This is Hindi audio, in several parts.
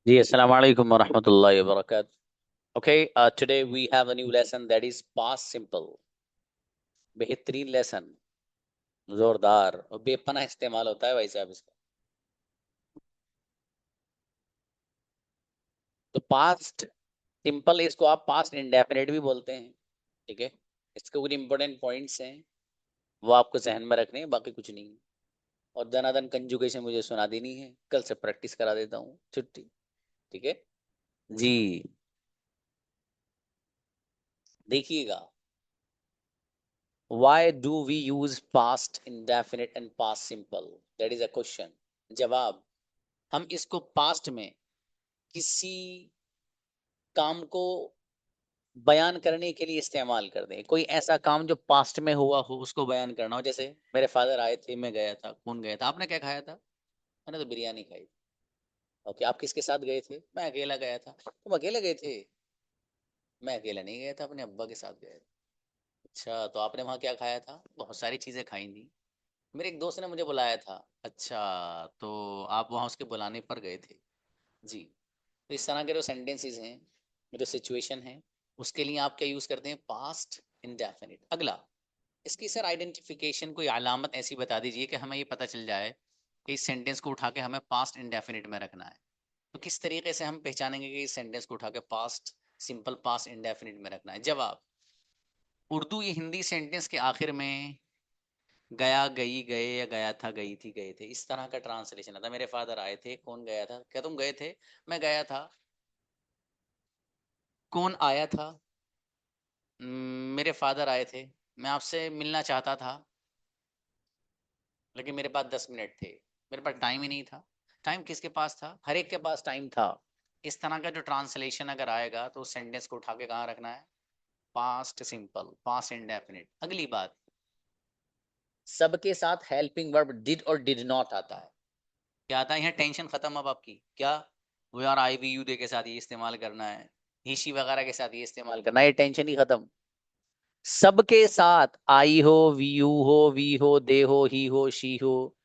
जी अस्सलाम वालेकुम वरहमतुल्लाहि वबरकातुह. Okay, today we have a new lesson that is past simple. बेहतरीन लेसन, जोरदार और बेपनाह इस्तेमाल होता है भाई साहब इसका. तो पास्ट सिंपल इसको आप पास्ट इंडेफिनिट भी बोलते हैं. ठीक है, इसके कुछ इंपॉर्टेंट पॉइंट्स हैं, वो आपको जहन में रखने हैं, बाकी कुछ नहीं. और दनादन कंजुगेशन मुझे सुना देनी है, कल से प्रैक्टिस करा देता हूँ, छुट्टी. ठीक है जी. देखिएगा, why do we use past indefinite and past simple? That is a question. जवाब, हम इसको पास्ट में किसी काम को बयान करने के लिए इस्तेमाल करते हैं. कोई ऐसा काम जो पास्ट में हुआ हो उसको बयान करना हो. जैसे मेरे फादर आए थे, मैं गया था. कौन गया था? आपने क्या खाया था? मैंने तो बिरयानी खाई. ओके, आप किसके साथ गए थे? मैं अकेला गया था. तुम अकेले गए थे? मैं अकेला नहीं गया था, अपने अब्बा के साथ गया था. अच्छा, तो आपने वहाँ क्या खाया था? बहुत सारी चीजें खाई थी. मेरे एक दोस्त ने मुझे बुलाया था. अच्छा, तो आप वहाँ उसके बुलाने पर गए थे. जी. तो इस तरह के जो सेंटेंसेस हैं, जो सिचुएशन है, उसके लिए आप क्या यूज करते हैं? Past indefinite. अगला, इसकी सर आइडेंटिफिकेशन, कोई अलामत ऐसी बता दीजिए कि हमें ये पता चल जाए कि इस सेंटेंस को उठा के हमें पास्ट इंडेफिनिट में रखना है. तो किस तरीके से हम पहचानेंगे कि इस सेंटेंस को उठा के पास्ट सिंपल पास्ट इंडेफिनिट में रखना है? जवाब, उर्दू या हिंदी सेंटेंस के आखिर में गया, गई, गए, या गया था, गई थी, गए थे, इस तरह का ट्रांसलेशन आता. मेरे फादर आए थे, कौन गया था? क्या तुम गए थे? मैं गया था. कौन आया था? मेरे फादर आए थे. मैं आपसे मिलना चाहता था, लेकिन मेरे पास 10 मिनट थे. मेरे पास टाइम ही नहीं था. टाइम किसके पास था? हर एक के पास टाइम था. इस तरह का जो ट्रांसलेशन अगर आएगा तो उस सेंटेंस को उठा के कहाँ रखना है? Past simple, past indefinite. अगली बात, सबके साथ हेल्पिंग वर्ब डिड और डिड नॉट आता है. क्या आता है? यहाँ टेंशन खत्म अब आपकी. क्या? वो यार आई वी यू दे के साथ ये इस्तेमाल करना है, ही शी वगैरह के साथ ये इस्तेमाल करना है, ये टेंशन ही खत्म. सबके साथ, आई हो, वी यू हो, वी हो, दे हो, ही हो, शी हो,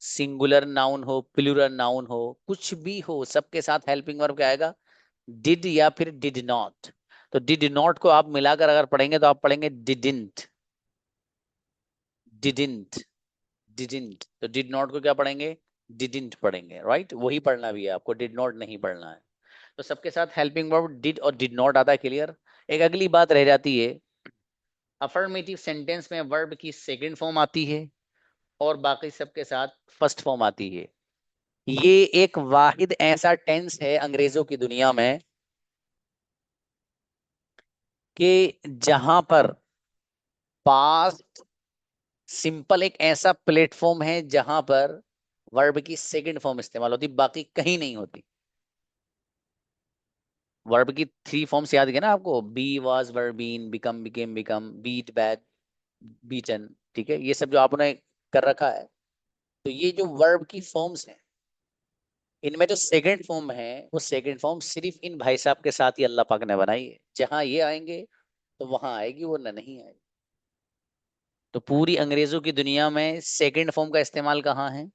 सिंगुलर नाउन हो, प्लूरल नाउन हो, कुछ भी हो, सबके साथ हेल्पिंग वर्ब क्या आएगा? डिड या फिर डिड नॉट. तो डिड नॉट को आप मिलाकर अगर पढ़ेंगे तो आप पढ़ेंगे डिडिंट. डिडिंट, डिडिंट. तो डिड नॉट को क्या पढ़ेंगे? डिडिंट पढ़ेंगे. राइट, वही पढ़ना भी है आपको, डिड नॉट नहीं पढ़ना है. तो सबके साथ हेल्पिंग वर्ब डिड और डिड नॉट आता है. क्लियर. एक अगली बात रह जाती है, अफर्मेटिव सेंटेंस में वर्ब की सेकंड फॉर्म आती है और बाकी सबके साथ फर्स्ट फॉर्म आती है. ये एक वाहिद ऐसा टेंस है अंग्रेजों की दुनिया में कि जहां पर पास्ट सिंपल एक ऐसा प्लेटफॉर्म है जहां पर वर्ब की सेकंड फॉर्म इस्तेमाल होती, बाकी कहीं नहीं होती. वर्ब की थ्री फॉर्म्स याद है ना आपको? Be was were been, become became become, beat beat beaten. ठीक है, ये सब जो आपने कर रखा है. तो ये जो वर्ब की फॉर्म्स हैं, इनमें जो सेकंड फॉर्म है, वो सेकंड फॉर्म सिर्फ इन भाई साहब के साथ ही अल्लाह पाक ने बनाई है. जहां ये आएंगे तो वहां आएगी, वो नहीं आएगी. तो पूरी अंग्रेजों की दुनिया में सेकंड फॉर्म का इस्तेमाल कहाँ है?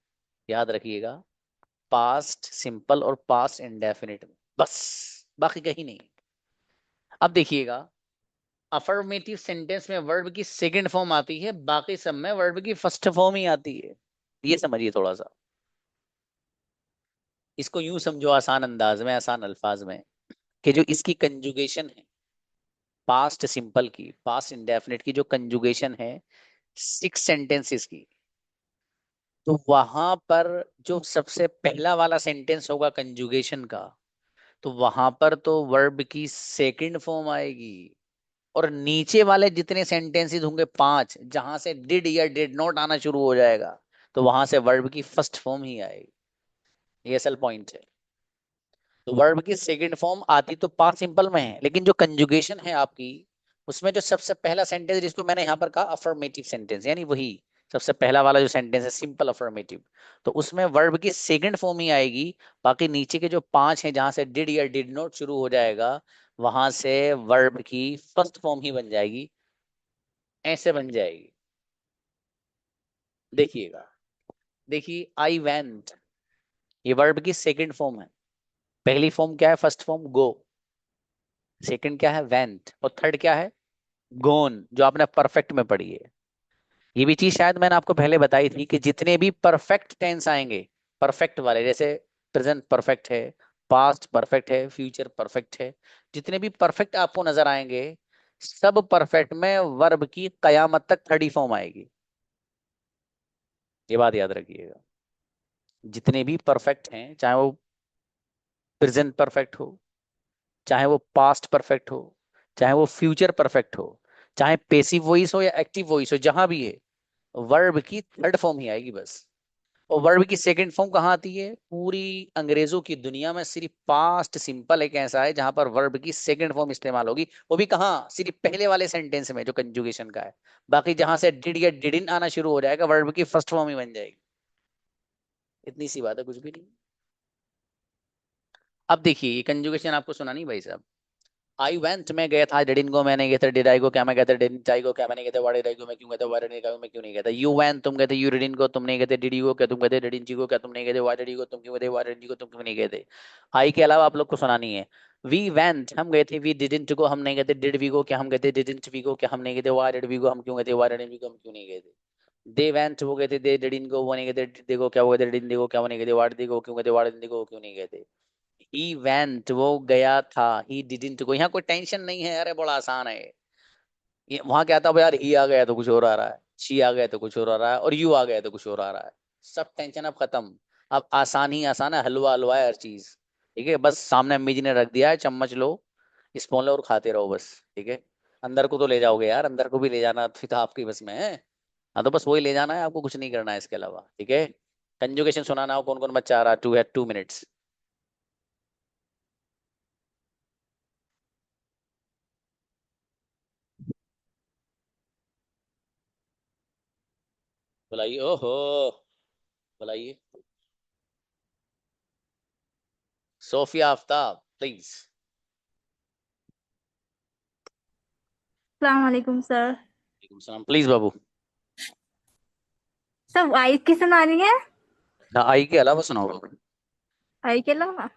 याद रखिएगा, पास्ट सिंपल और पास्ट इंडेफिनिट में बस, बाकी कहीं नहीं. अब देखिएगा, अफर्मेटिव सेंटेंस में वर्ब की सेकंड फॉर्म आती है, बाकी सब में वर्ब की फर्स्ट फॉर्म ही आती है. ये समझिए थोड़ा सा. इसको यूं समझो आसान अंदाज में, आसान अल्फाज में, कि जो इसकी कंजुगेशन है, पास्ट सिंपल की, पास्ट इंडेफिनिट की जो कंजुगेशन है 6 सेंटेंसेस की, तो वहां पर जो सबसे पहला वाला सेंटेंस होगा कंजुगेशन का, तो वहां पर तो वर्ब की सेकंड फॉर्म आएगी. और नीचे वाले जितने सेंटेंसेस होंगे 5, जहां से डिड या डिड नॉट आना शुरू हो जाएगा, तो वहां से वर्ब की फर्स्ट फॉर्म ही आएगी. ये असल पॉइंट है. तो वर्ब की सेकंड फॉर्म आती तो पास्ट सिंपल में है, लेकिन जो कंजुगेशन है आपकी, उसमें जो सबसे पहला सेंटेंस जिसको मैंने यहाँ पर कहा अफर्मेटिव सेंटेंस, यानी वही सबसे पहला वाला जो सेंटेंस है सिंपल अफर्मेटिव, तो उसमें वर्ब की सेकंड फॉर्म ही आएगी. बाकी नीचे के जो 5 हैं जहां से डिड या डिड नॉट शुरू हो जाएगा, वहां से वर्ब की फर्स्ट फॉर्म ही बन जाएगी. ऐसे बन जाएगी. देखिएगा, देखिए, आई वेंट, ये वर्ब की सेकंड फॉर्म है. पहली फॉर्म क्या है? फर्स्ट फॉर्म गो, सेकंड क्या है? वेंट, और थर्ड क्या है? गोन, जो आपने परफेक्ट में पढ़ी है। ये भी चीज शायद मैंने आपको पहले बताई थी कि जितने भी परफेक्ट टेंस आएंगे, परफेक्ट वाले, जैसे प्रेजेंट परफेक्ट है, पास्ट परफेक्ट है, फ्यूचर परफेक्ट है, जितने भी परफेक्ट आपको नजर आएंगे, सब परफेक्ट में वर्ब की कयामत तक थर्ड फॉर्म आएगी। ये बात याद रखिएगा। जितने भी परफेक्ट हैं, चाहे वो प्रेजेंट परफेक्ट हो, चाहे वो पास्ट परफेक्ट हो, चाहे वो फ्यूचर परफेक्ट हो, चाहे पेसिव वॉइस हो या एक्टिव वॉइस हो, जहां भी है, वर्ब की थर्ड फॉर्म ही आएगी बस। और वर्ब की सेकंड फॉर्म कहाँ आती है? पूरी अंग्रेजों की दुनिया में सिर्फ पास्ट सिंपल एक ऐसा है जहां पर वर्ब की सेकंड फॉर्म इस्तेमाल होगी, वो भी कहाँ? सिर्फ पहले वाले सेंटेंस में जो कंजुगेशन का है। बाकी जहां से डिड या डिडिन आना शुरू हो जाएगा, वर्ब की फर्स्ट फॉर्म ही बन जाएगी। इतनी सी बात है, कुछ भी नहीं। अब देखिए, ये कंजुगेशन आपको सुना नहीं भाई साहब? आई वेंट, मैं गया था, डिडंट गो, मैंने गया था, डिड आई गो, क्या मैं गया था, डिडंट आई गो, क्या मैंने गया था, व्हाट डिड आई गो, मैं क्यों गया था, व्हाई डिडंट आई गो, मैं क्यों नहीं गया था। यू वेंट, तुम गए थे, यू डिडंट गो, तुम नहीं गए थे, डिड यू गो, क्या तुम गए थे, डिडंट यू गो, क्या तुम नहीं गए थे, व्हाई डिड यू गो, तुम क्यों गए थे, व्हाई डिडंट यू गो, तुम क्यों नहीं गए थे। आई के अलावा आप लोग को सुना नहीं है। वी वेंट, हम गए थे, वी डिडंट गो, हम नहीं गए थे, डिड वी गो, क्या हम गए थे, डिडंट वी गो, क्या हम नहीं गए थे, व्हाई डिड वी गो, हम क्यों गए थे, व्हाई डिडंट वी गो, हम क्यों नहीं गए थे। दे वेंट, वो गए थे, दे डिडंट गो, वो नहीं गए थे, डिड दे गो, क्या वो गए थे, डिडंट दे गो, क्या वो नहीं गए थे, व्हाई डिड दे गो, क्यों गए थे, व्हाई डिडंट दे गो, क्यों नहीं गए थे। ही वेंट, वो गया था, ही डिडंट गो, यहाँ कोई टेंशन नहीं है, अरे बड़ा आसान है। ये वहां क्या था यार? ही आ गया तो कुछ और आ रहा है, शी आ गया तो कुछ और आ रहा है, और यू आ गया तो कुछ और आ रहा है। सब टेंशन अब खत्म। अब आसान ही आसान है, हलवा हलवा है हर चीज। ठीक है, बस सामने अम्मी जी ने रख दिया है, चम्मच लो, स्पून लो और खाते रहो बस। ठीक है, अंदर को तो ले जाओगे यार, अंदर को भी ले जाना फिर तो आपकी बस में है। हाँ, तो बस वही ले जाना है आपको, कुछ नहीं करना है इसके अलावा। ठीक है, कंजुगेशन सुनाना हो, कौन कौन बच्चा आ रहा? 2 मिनट्स। बुलाइए, ओहो, बुलाइए। Sophia Aftab, please. अस्सलाम वालेकुम सर। सलाम, प्लीज बाबू। सब आई की सुना रही है? हाँ, आई के अलावा सुनाओ बाबू। आई के अलावा?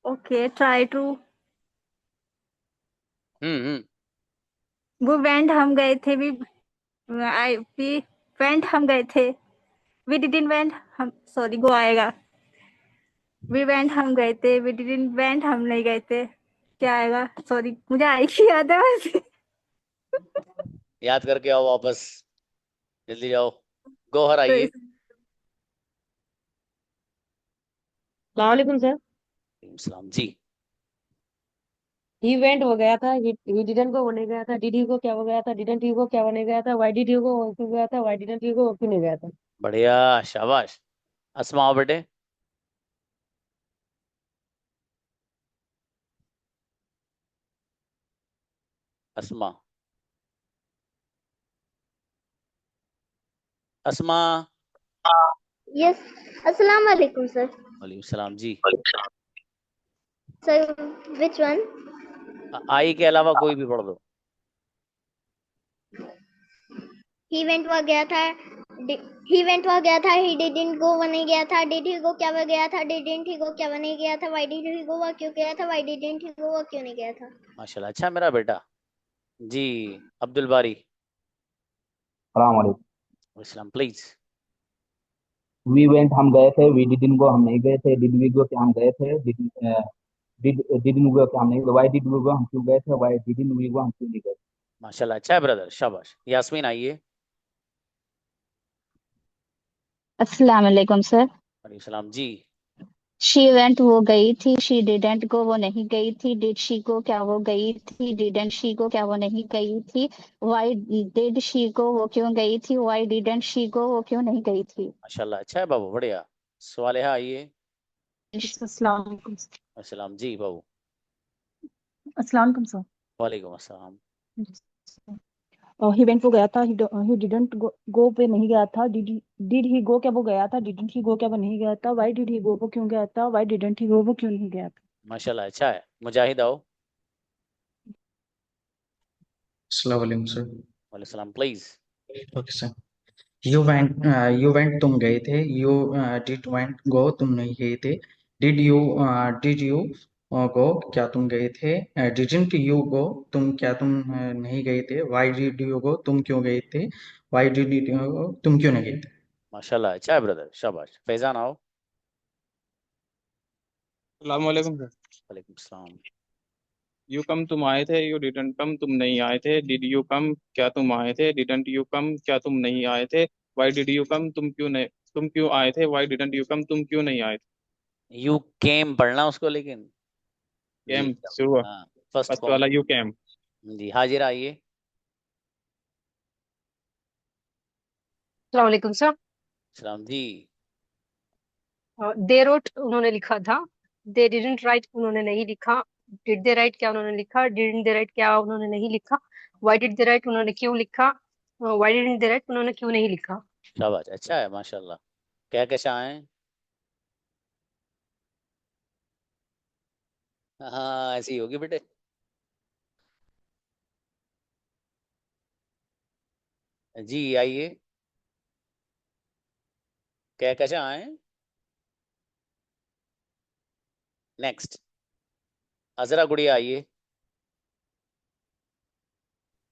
Okay, try two. हम्म। वो वेंट, हम गए थे। वी वेंट, हम गए थे। वी डिडंट वेंट, हम सॉरी गो आएगा। वी वेंट, हम गए थे। वी डिडंट वेंट, हम नहीं गए थे। क्या आएगा? सॉरी, मुझे आई की याद है बस। याद करके आओ वापस, जल्दी जाओ। गौहर तो आइए। सलामकुम सर। सलाम जी। इवेंट हो गया था, ही डिडंट को होने गया था, डिड ही को क्या हो गया था, डिडंट ही को क्या होने गया था, व्हाई डिड यू को हो गया था, व्हाई डिडंट यू को क्यों नहीं गया था। बढ़िया, शाबाश। अस्मा आओ बेटे। अस्मा, अस्मा। यस। अस्सलाम वालेकुम सर। वालेकुम सलाम जी। Sir, which one? आई के अलावा कोई भी पढ़ दो। ही वेंट हुआ गया था। ही वेंट हुआ गया था। ही डिडंट गो, वो नहीं गया था। डिड ही गो, क्या वो गया था। डिडंट ही गो, क्या वो नहीं गया था। व्हाई डिड ही गो, वो क्यों गया था। व्हाई डिडंट ही गो, वो क्यों नहीं गया था। माशाल्लाह, अच्छा मेरा बेटा। जी, अब्दुल बारी। सलाम वालेकुम। इस्लाम, प्लीज। वी वेंट, हम गए थे। वी डिडंट गो, हम नहीं गए थे। डिड वी गो, क्या हम गए थे। डिडंट गो, क्या हम नहीं गए। व्हाई डिड वी गो, हम क्यों गए थे। व्हाई डिडंट वी गो, हम क्यों नहीं गए। माशाल्लाह, अच्छा है ब्रदर, शाबाश। यास्मीन आइए। अस्सलाम वालेकुम सर। वालेकुम सलाम जी। शी वेंट, वो गई थी। शी डिडेंट गो, वो नहीं गई थी। डिड शी गो, क्या वो गई थी। डिडेंट शी गो, क्या वो नहीं गई थी। वाई डिड शी गो, वो क्यों गई थी। वाई डिडेंट शी गो, वो क्यों नहीं गई थी। माशाल्लाह, अच्छा है बाबू, बढ़िया। स्वालेहा आइए। अस्सलाम वालेकुम। अस्सलाम जी बाबू। अस्सलाम वालेकुम सर। वालेकुम अस्सलाम। ही वेंट, वो गया था। ही डिडंट गो पे नहीं गया था। डिड ही गो, क्या वो गया था। डिडंट ही गो, क्या वो नहीं गया था। व्हाई डिड ही गो, वो क्यों गया था। व्हाई डिडंट ही गो, वो क्यों नहीं गया था। माशाल्लाह, अच्छा है। मुजाहिद आओ। अस्सलाम वालेकुम सर। वालेकुम सलाम, please. Okay sir. You went तुम गए थे, यू डिड वेंट गो तुम नहीं गए थे, डिड यू गो क्या तुम गए थे, डिडंट यू गो तुम नहीं गए थे, वाई डिड यू गो तुम क्यों गए थे, वाई डिड यू गो तुम क्यों नहीं गए थे। माशाल्लाह, अच्छा है ब्रदर, शाबाश। फैजान आओ। अस्सलामुअलैकुम सर। वालेकुम सलाम। यू कम तुम आए थे, यू डिडंट कम तुम नहीं आए थे, डिड यू कम क्या तुम आए थे, डिडंट यू कम क्या तुम नहीं आए थे, वाई डिड यू कम तुम क्यों आए थे, वाई डिडंट यू कम तुम क्यों नहीं आए थे। यू केम पढ़ना उसको, लेकिन जी। कैम शुरू हुआ, हाँ, फर्स्ट फर्स्ट फॉर्म। वाला यू कैम। जी, हाजिर आइए। अस्सलाम वालेकुम सर। सलाम जी। दे रोट उन्होंने लिखा था, दे डिडंट राइट उन्होंने नहीं लिखा, डिड दे राइट क्या उन्होंने लिखा, डिडंट दे राइट क्या उन्होंने नहीं लिखा, व्हाई डिड दे राइट उन्होंने क्यों लिखा, व्हाई डिडंट दे राइट उन्होंने क्यों नहीं लिखा। शाबाश, अच्छा है, माशाल्लाह। क्या कैसा है? हाँ, ऐसी ही होगी बेटे। जी आइए। क्या कैसा है? नेक्स्ट, अजरा गुड़िया आइए।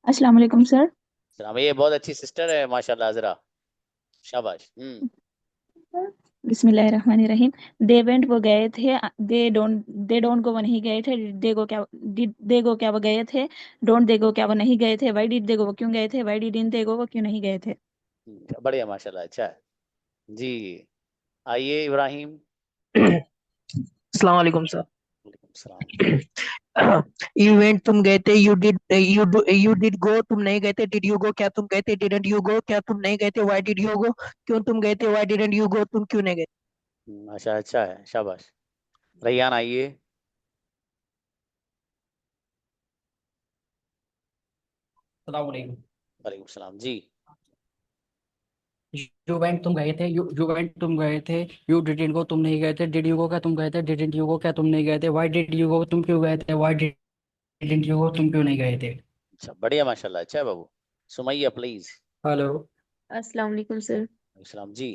अस्सलाम वालेकुम सर। सलाम, ये बहुत अच्छी सिस्टर है माशाल्लाह, अजरा, शाबाश। बिस्मिल्लाहिर्रहमानिर्रहीम। दे वेंट वो गए थे, दे डोंट गो वो नहीं गए थे, डिड दे गो क्या वो गए थे, डोंट दे गो क्या वो नहीं गए थे, वाई डिड दे गो वो क्यों गए थे, वाई डिडंट दे गो वो क्यों नहीं गए थे। बढ़िया, माशाल्लाह, अच्छा है। जी आइए इब्राहिम। अस्सलाम वालेकुम सर। वालेकुम सलाम। इवेंट तुम गए थे, यू डिड गो तुम नहीं गए थे, डिड यू गो क्या तुम गए थे, डिडंट यू गो क्या तुम नहीं गए थे, व्हाई डिड यू गो क्यों तुम गए थे, व्हाई डिडंट यू गो तुम क्यों नहीं गए। अच्छा, अच्छा है, शाबाश। रैयान आइए। अस्सलाम वालेकुम। वालेकुम सलाम जी। यू वेंट तुम गए थे, यू वेंट तुम गए थे, यू डिडंट गो तुम नहीं गए थे, डिड यू गो क्या तुम गए थे, डिडंट यू गो क्या तुम नहीं गए थे, व्हाई डिड यू गो तुम क्यों गए थे, व्हाई डिडंट यू गो तुम क्यों नहीं गए थे। अच्छा, बढ़िया, माशाल्लाह, अच्छा है बाबू। सुमैया प्लीज। हेलो। अस्सलाम वालेकुम सर। सलाम जी।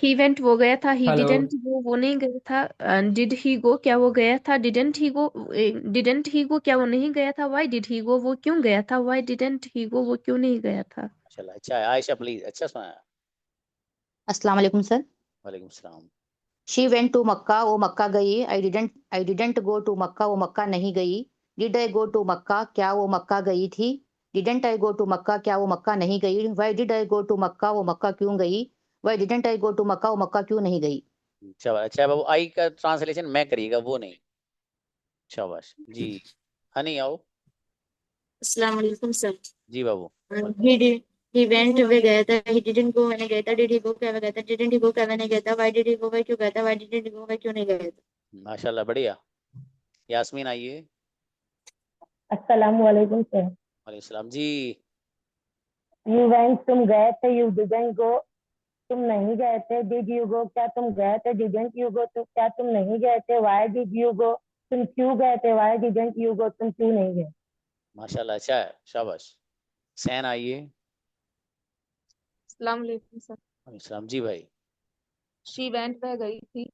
ही वेंट वो गया था, ही हेलो। डिडंट वो नहीं गया था, डिड ही गो क्या वो गया था, डिडंट ही गो क्या वो नहीं गया था, व्हाई डिड ही गो वो क्यों गया था, व्हाई डिडंट ही गो वो क्यों नहीं गया था। माशाल्लाह, अच्छा है। आयशा प्लीज, अच्छा सुनाया। अस्सलाम वालेकुम सर। वालेकुम सलाम। शी वेंट टू मक्का, वो मक्का गई, I didn't go to Mecca, वो मक्का नहीं गई, डिड आई गो टू मक्का क्या वो मक्का गई थी, डिडंट आई गो टू मक्का क्या वो मक्का नहीं गई, why did I go to Mecca वो मक्का क्यों गई, why didn't I go to Mecca वो मक्का क्यों नहीं गई। शाबाश, अच्छा है बाबू। आई का ट्रांसलेशन मैं करिएगा, वो नहीं। शाबाश जी। हनी आओ। अस्सलाम वालेकुम सर। जी बाबू। ही डिड ही वेंट वे गया था, ही डिडंट गो मैंने गया था, डिड ही गो क्या वे गया था, डिडंट ही गो क्या मैंने गया था, व्हाई डिड ही गो वह क्यों गया था, व्हाई डिडंट ही गो वह क्यों नहीं गया था। माशाल्लाह, बढ़िया। यास्मीन आइए। अस्सलाम वालेकुम सर। वालेकुम सलाम जी। यू वेंट तुम गए थे, यू डिडंट गो तुम नहीं गए थे, डिड यू गो क्या तुम गए थे, डिडंट यू गो तो क्या तुम नहीं गए थे, व्हाई डिड यू गो तुम क्यों गए थे, व्हाई डिडंट यू गो तुम क्यों नहीं गए। माशाल्लाह, अच्छा है, शाबाश। सैन आइए। अस्सलाम वालेकुम सर। वालेकुम सलाम जी भाई। शी वेंट वह गई थी,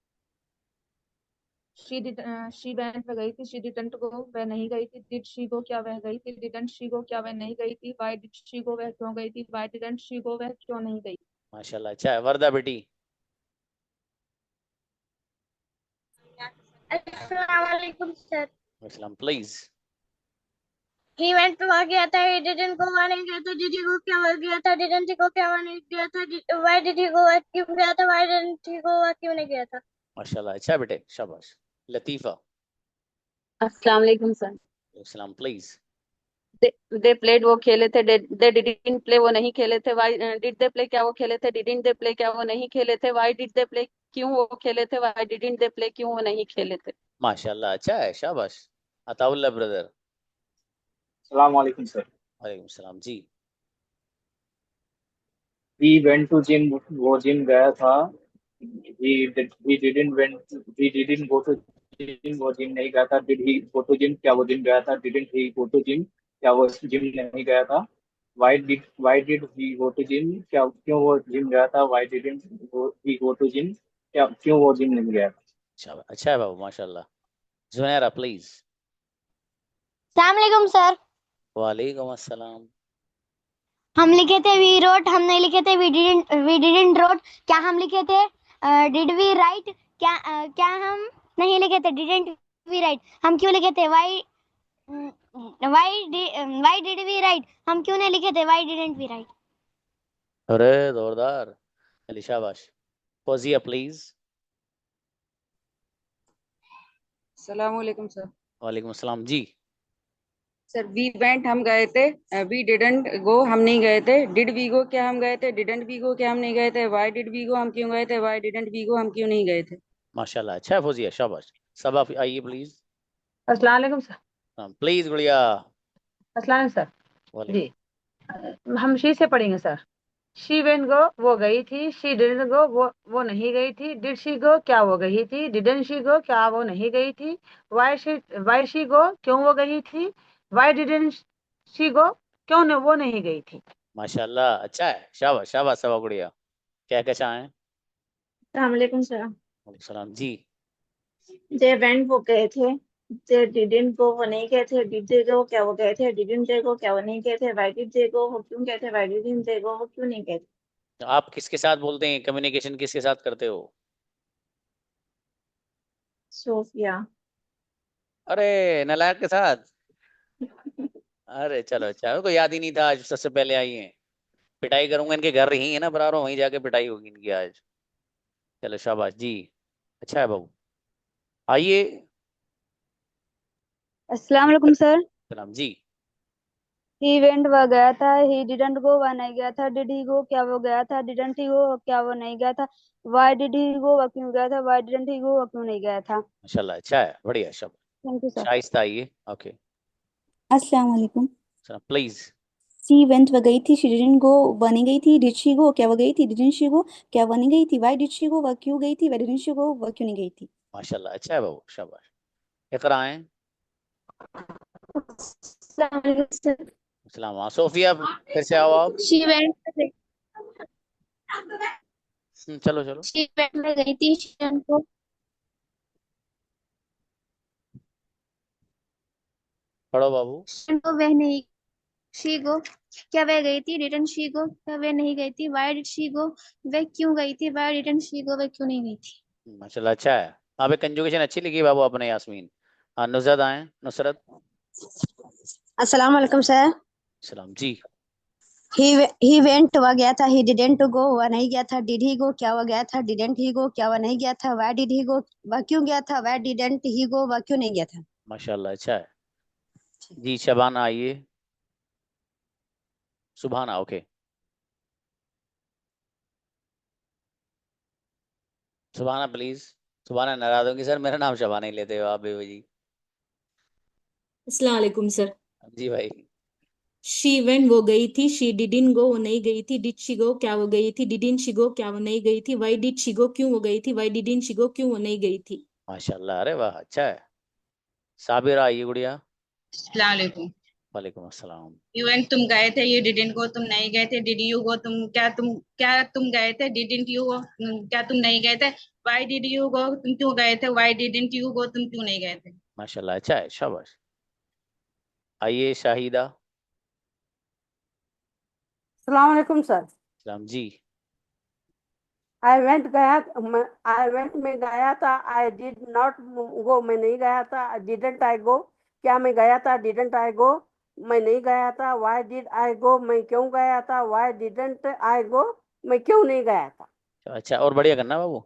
शी वेंट वह गई थी, शी डिडंट गो वह नहीं गई थी, डिड शी गो क्या वह गई थी, डिडंट शी गो क्या वह नहीं गई थी, व्हाई डिड शी गो वह क्यों गई थी, व्हाई डिडंट शी गो वह क्यों नहीं गई। माशाल्लाह, अच्छा है। वर्दा बेटी। अस्सलाम वालेकुम सर। वालेकुम सलाम प्लीज। ही वेंट वह गया था, ही डिडंट गो वह नहीं गया था, डिड ही गो क्या वह गया था, डिडंट ही गो क्या वह नहीं गया था, व्हाई डिड ही गो वह क्यों गया था, व्हाई डिडंट ही गो वह क्यों नहीं गया था। माशाल्लाह, अच्छा है बेटे, शाबाश। लतीफा। अस्सलाम वालेकुम सर। वालेकुम सलाम प्लीज। दे प्लेड वो खेले थे, दे डिडंट प्ले वो नहीं खेले थे, व्हाई डिड दे प्ले क्या वो खेले थे, डिडंट दे प्ले क्या वो नहीं खेले थे, व्हाई डिड दे प्ले क्यों वो खेले थे, व्हाई डिडंट दे प्ले क्यों वो नहीं खेले थे। माशाल्लाह, अच्छा है, शाबाश। अताउल्लाह ब्रदर। सलाम वालेकुम सर। वालेकुम सलाम जी। ही वेंट टू जिम, वो जिम गया था, he didn't go to gym, वो जिम नहीं गया था, did he go to gym क्या वो जिम गया था, didn't he go to gym क्या वो जिम नहीं गया था, why did he go to gym? क्या क्यों वो जिम गया था? Why didn't he go to gym? क्या क्यों वो जिम नहीं गया? अच्छा है बाबू, माशाल्लाह। जुनैरा प्लीज। सलाम सर। वालेकुम अस्सलाम। हम लिखे थे वी रोट, हम नहीं लिखे थे वी डिडंट रोट। क्या हम लिखे थे डिड वी राइट? क्या हम नहीं लिखे थे डिडंट वी राइट। हम क्यों लिखे थे वाई डिड वी राइट। हम क्यों नहीं लिखे थे वाई डिडंट वी राइट। अरे जोरदार, चलिए शाबाश। फौजिया प्लीज। सलामुअलैकुम सर। वालेकुम अस्सलाम जी। सर वी वेंट हम गए थे, वी डिडंट गो हम नहीं गए थे, डिड वी गो क्या हम गए थे, डिडंट वी गो क्या हम नहीं गए थे, वाई डिड वी गो हम क्यों गए थे, वाई डिडंट वी गो हम क्यों नहीं गए थे। माशाल्लाह, अच्छा है फौजिया, शाबाश। सब आप आइए प्लीज। अस्सलाम वालेकुम सर। प्लीज गुड़िया। अस्सलाम वालेकुम सर। वालेकुम। जी हम शी से पढ़ेंगे सर। शी वेंट गो वो गई थी, शी डिडंट गो वो नहीं गई थी, डिड शी गो क्या वो गई थी, डिडंट शी गो क्या वो नहीं गई थी, वाई शी गो क्यों वो गई थी, वाई डिडंट शी गो क्यों वो नहीं गई थी। माशाल्लाह, अच्छा है, शाबाश शाबाश सब गुड़िया। क्या क्या चाहें? अस्सलाम वालेकुम सर। वालेकुम सलाम जी। दे वेंट वो गए थे, दे डिडंट गो वो नहीं गए थे, डिड दे गो क्या वो गए थे, डिडंट दे गो क्या वो नहीं गए थे, व्हाई डिड दे गो वो क्यों गए थे, व्हाई डिडंट दे गो वो क्यों नहीं गए थे। आप किसके साथ बोलते हैं, कम्युनिकेशन किसके साथ करते हो? सोफिया। अरे नालायक के साथ। अरे चलो, अच्छा, उनको याद ही नहीं था आज सबसे पहले आई हैं। पिटाई करूंगा, इनके घर ही है ना बराबर, वहीं जाके पिटाई होगी इनकी आज। चलो शाबाश जी, अच्छा है बाबू। आइए। अस्सलाम वालेकुम सर। सलाम जी। ही वेंट वह गया था, ही डिडंट गो वह नहीं गया था, डिड ही गो क्या वो गया था, डिडंट ही गो क्या वो नहीं गया था, वाई डिड ही गो वह क्यों गया था, वाई डिडंट ही गो वह क्यों नहीं गया था। माशाल्लाह, अच्छा है, बढ़िया, शाबाश। Thank you sir. शाइस्ता आइए। ओके। अस्सलाम वालेकुम। सलाम प्लीज। सी वेंट वह गई थी, शी डिडंट गो वह नहीं गई थी, डिड शी गो क्या वह गई थी, डिडंट शी गो क्या वह नहीं गई थी, व्हाई डिड शी गो वह क्यों गई थी, व्हाई डिडंट शी गो वह क्यों नहीं गई थी। माशाल्लाह, अच्छा है बाबू, शाबाश। इकरा आए। अस्सलाम वालेकुम सर। सलाम। हाँ सोफिया, फिर से आओ आप। शी वेंट चलो चलो। शी वेंट में गई थी, शी डिडंट गो पढ़ो बाबू। वह नहीं, शी गो क्या वह गई थी, डिडंट शी गो क्या वह नहीं गई थी, व्हाई डिड शी गो वह क्यों गई थी, व्हाई डिडंट शी गो वह क्यों नहीं गई थी। माशाल्लाह, अच्छा है। यहाँ पे कंजुगेशन अच्छी लिखी है बाबू अपने, यास्मीन। हाँ नुसरत आए, नुसरत। अस्सलाम वालेकुम सर। सलाम जी। ही वेंट वह गया था, ही डिडंट गो वह नहीं गया था, डिड ही गो क्या वह गया था, डिडंट ही गो क्या वह नहीं गया था, व्हाई डिड ही गो वह क्यों गया था, व्हाई डिडंट ही गो वह क्यों नहीं गया था। माशाल्लाह, अच्छा है जी। शबाना आइए। सुभाना, ओके। सुभाना प्लीज। सुभाना नाराज होंगी सर, मेरा नाम शबाना ही लेते हो आप बेवजी। अस्सलाम वालेकुम सर। जी भाई। शी वेंट वो गई थी, शी डिडंट गो वो नहीं गई थी, डिड शी गो क्या वो गई थी, डिडंट शी गो क्या वो नहीं गई थी, व्हाई डिड शी गो क्यों वो गई थी, व्हाई डिडंट शी गो क्यों वो नहीं गई थी। माशाल्लाह, अरे वाह, अच्छा है। साबिरा आइए गुड़िया। अस्सलाम वालेकुम। वालेकुम अस्सलाम। यू वेंट तुम गए थे, यू डिडंट गो तुम नहीं गए थे, डिड यू गो तुम गए थे, डिडंट यू गो क्या तुम नहीं गए थे, व्हाई डिड यू गो तुम क्यों गए थे, व्हाई डिडंट यू गो तुम क्यों नहीं गए थे। माशाल्लाह, अच्छा है, शाबाश। आइए शाहिदा। सलाम वालेकुम सर। सलाम जी। आई वेंट में गया था, आई डिड नॉट गो मैं नहीं गया था, डिडंट आई गो क्या मैं गया था, डिडंट आई गो मैं नहीं गया था, वाई डिड आई गो मैं क्यों गया था, वाई डिडंट आई गो मैं क्यों नहीं गया था। अच्छा, और बढ़िया करना बाबू।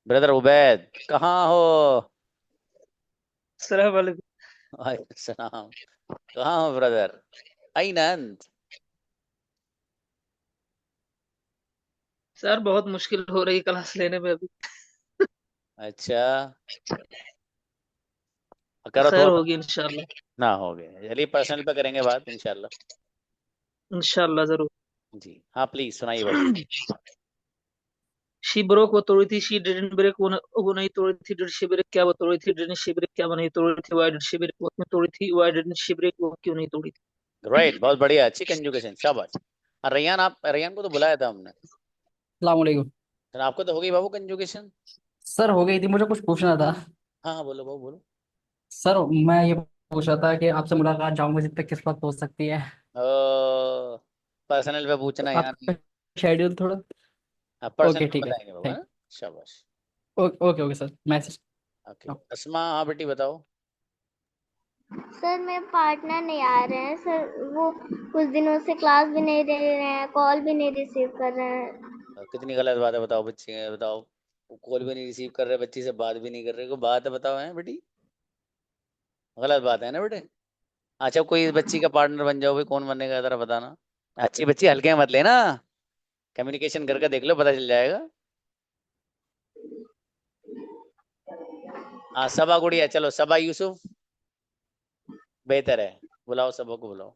ब्रदर उबैद कहाँ हो? अस्सलाम वालेकुम। वालेकुम सलाम। कहाँ हो ब्रदर? अनंत। सर बहुत मुश्किल हो रही क्लास लेने में अभी। अच्छा, करो खैर थोड़ा। होगी इंशाल्लाह। ना हो गए, चलिए पर्सनल पे करेंगे बात इंशाल्लाह। इंशाल्लाह जरूर। जी हाँ प्लीज सुनाइए बाबू। शी ब्रोक वो तोड़ी थी, शी डिडंट ब्रेक वो नहीं तोड़ी थी, डिड शी ब्रेक क्या वो तोड़ी थी, डिडंट शी ब्रेक क्या वो नहीं तोड़ी थी, व्हाई डिड शी ब्रेक वो क्यों तोड़ी थी, व्हाई डिडंट शी ब्रेक वो क्यों नहीं तोड़ी थी। ग्रेट, बहुत बढ़िया, अच्छी कंजुगेशन, शाबाश। और रैयान, आप रैयान को तो बुलाया था हमने, अस्सलाम वालेकुम। सर आपको तो हो गई बाबू कंजुगेशन। सर हो गई थी, मुझे कुछ पूछना था। हाँ हाँ बोलो बाबू बोलो। सर मैं ये पूछ रहा था कि आपसे मुलाकात जामा मस्जिद तक किस वक्त हो सकती है? पर्सनल पे पूछना यहाँ आपका नहीं। शेड्यूल थोड़ा। हाँ पर्सनल ओके पे ठीक है, बताएंगे बाबू, थैंक। हाँ शाबाश। Okay okay okay sir, message. Okay Asma, हाँ बेटी बताओ। सर मेरे पार्टनर नहीं आ रहे हैं सर, वो कुछ दिनों से क्लास भी नहीं दे रहे हैं, कॉल भी नहीं रिसीव कर रहे हैं। कितनी गलत बात है, बताओ बच्चे, बताओ। कॉल भी नहीं रिसीव कर रहे, बच्ची से बात भी नहीं कर रहे, कोई बात है बताओ, है बेटी? गलत बात है ना बेटे। अच्छा कोई बच्ची का पार्टनर बन जाओ भाई, कौन बनेगा जरा बताना। अच्छी बच्ची हल्के में मत लेना, कम्युनिकेशन करके देख लो, पता चल जाएगा। हाँ सबा गुड़िया, चलो सबा यूसुफ बेहतर है, बुलाओ सबा को बुलाओ।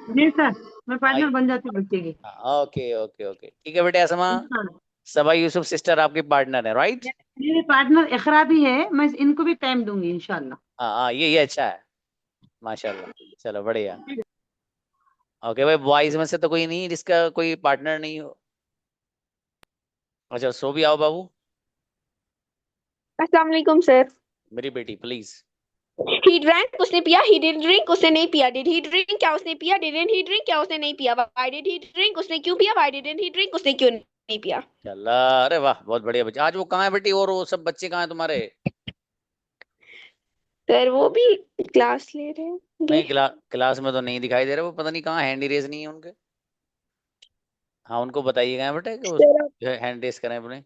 जी सर, मैं हाँ पार्टनर बन जाती हूँ बच्चे की। ओके ओके ओके ठीक है बेटे। असमा, इंशाल्लाह। सबा यूसुफ सिस्टर आपकी पार्टनर है, राइट? मेरी पार्टनर इकरा भी है, मैं इनको भी टाइम दूंगी इंशाल्लाह। हाँ हाँ ये अच्छा है, माशाल्लाह। चलो बढ़िया। ओके भाई, बॉयज में से तो कोई नहीं जिसका कोई पार्टनर नहीं हो? अच्छा सो भी आओ बाबू। अस्सलाम वालेकुम सर। मेरी बेटी प्लीज। ही ड्रैंक, उसने पिया, ही डिड ड्रिंक, उसने नहीं पिया, डिड ही ड्रिंक, क्या उसने पिया, डिडंट ही ड्रिंक, क्या उसने नहीं पिया, व्हाई डिड ही ड्रिंक, उसने क्यों पिया, व्हाई डिडंट ही ड्रिंक, उसने क्यों नहीं पिया। चला, अरे वाह बहुत बढ़िया बच्चे। आज वो कहाँ है बेटी, और वो सब बच्चे कहाँ हैं तुम्हारे? सर वो भी क्लास ले रहे नहीं हैं। क्लास में तो नहीं दिखाई दे रहे, वो पता नहीं कहाँ, हैंड रेस नहीं है उनके। हाँ उनको बताइएगा बेटे कि वो सर जो है हैंड रेस करें अपने।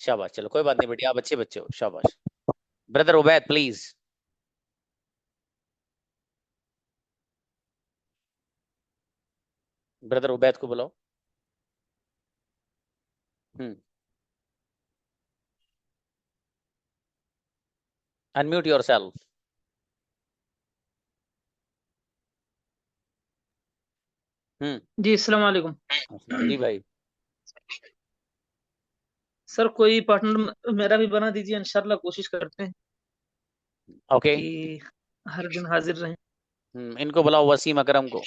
शाबाश, चलो कोई बात नहीं बेटी, आप अच्छे बच्चे हो, शाबाश। Brother Ubaid please. Brother Ubaid को बुलाओ। हम्म, अनम्यूट योरसेल्फ। जी अस्सलाम वालेकुम। अस्सलाम जी भाई। सर कोई पार्टनर मेरा भी बना दीजिए, इंशाल्लाह कोशिश करते हैं ओके। कि हर दिन हाजिर रहें। इनको बुलाओ, वसीम अकरम को।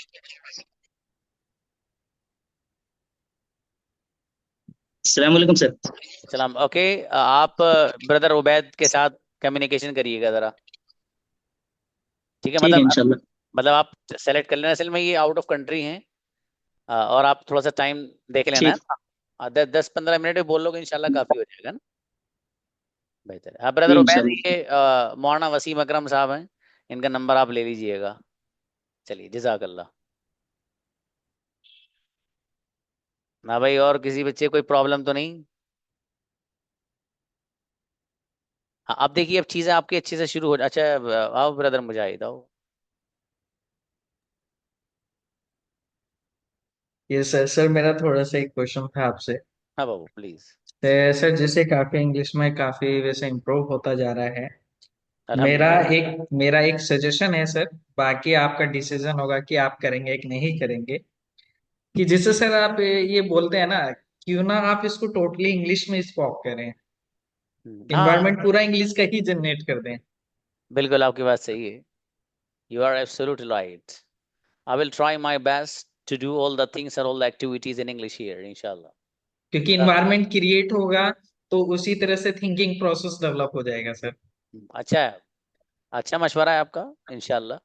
अस्सलाम वालेकुम सर। सलाम। ओके आप ब्रदर उबैद के साथ कम्युनिकेशन करिएगा जरा, ठीक है? ठीक है मतलब इंशाल्लाह। मतलब आप सेलेक्ट कर लेना, असल में ये आउट ऑफ कंट्री हैं, और आप थोड़ा सा टाइम देख लेना है ठीक। ना। 10-15 मिनट में बोल लोगे इंशाल्लाह काफी हो जाएगा ना। बेहतर है। हाँ जी ब्रदर उबैद, इंशाल्लाह। ये मौलाना वसीम अकरम साहब हैं, इनका नंबर आप ले लीजिएगा। चलिए जजाकल्ला। ना भाई, और किसी बच्चे कोई प्रॉब्लम तो नहीं? हाँ अब देखिए, अब चीजें आपकी अच्छे से शुरू हो अच्छा, आओ ब्रदर मुजाहिद आओ। ये सर मेरा थोड़ा सा एक क्वेश्चन था आपसे। हाँ बाबू प्लीज। सर जैसे काफी इंग्लिश में काफी वैसे इम्प्रूव होता जा रहा है। मेरा अल्हम्दुलिल्लाह। मेरा एक सजेशन है सर, बाकी आपका डिसीजन होगा कि आप करेंगे कि नहीं करेंगे। कि जैसे सर आप ये बोलते हैं ना, क्यों ना आप इसको टोटली इंग्लिश में स्पॉक करें, हाँ इन्वायरमेंट पूरा इंग्लिश का ही जनरेट कर दें। बिल्कुल आपकी बात सही है, you are absolutely right. I will try my best to do all the things and all the activities in English here, inshallah. क्योंकि इन्वायरमेंट क्रिएट होगा तो उसी तरह से थिंकिंग प्रोसेस डेवलप हो जाएगा सर। अच्छा है, अच्छा मशवरा है आपका, इंशाल्लाह।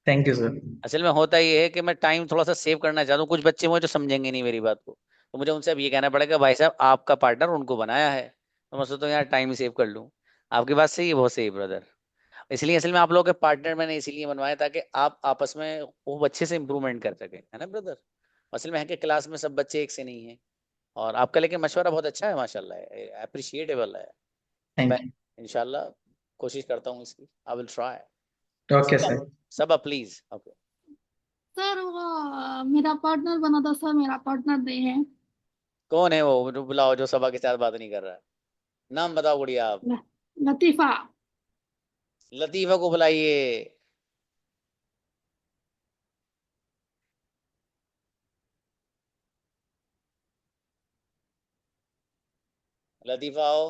Thank you sir. असल में होता ये है कि मैं टाइम थोड़ा सा सेव करना चाहता हूँ, कुछ बच्चे मुझे जो समझेंगे नहीं मेरी बात को, तो मुझे उनसे अब ये कहना पड़ेगा भाई साहब आपका पार्टनर उनको बनाया है, तो मैं सोचता हूँ यार टाइम सेव कर लूँ। आपकी बात सही है, बहुत सही है ब्रदर। इसलिए असल में आप लोगों के पार्टनर मैंने इसीलिए बनवाया ताकि आप आपस में वो अच्छे से इम्प्रूवमेंट कर सके, है ना ब्रदर? असल में है कि क्लास में सब बच्चे एक से नहीं है, और आपका लेकिन मशवरा बहुत अच्छा है माशाल्लाह, अप्रिशिएटेबल है। मैं थैंक यू। इंशाल्लाह कोशिश करता हूँ इसकी, I will try. Okay sir. Saba please. Okay sir वो मेरा पार्टनर बना था सर, मेरा पार्टनर नहीं है। कौन है वो, जो बुलाओ, जो सबा के साथ बात नहीं कर रहा है? नाम बताओ गुड़िया आप। लतीफा। लतीफा को बुलाइए। लतीफा आओ।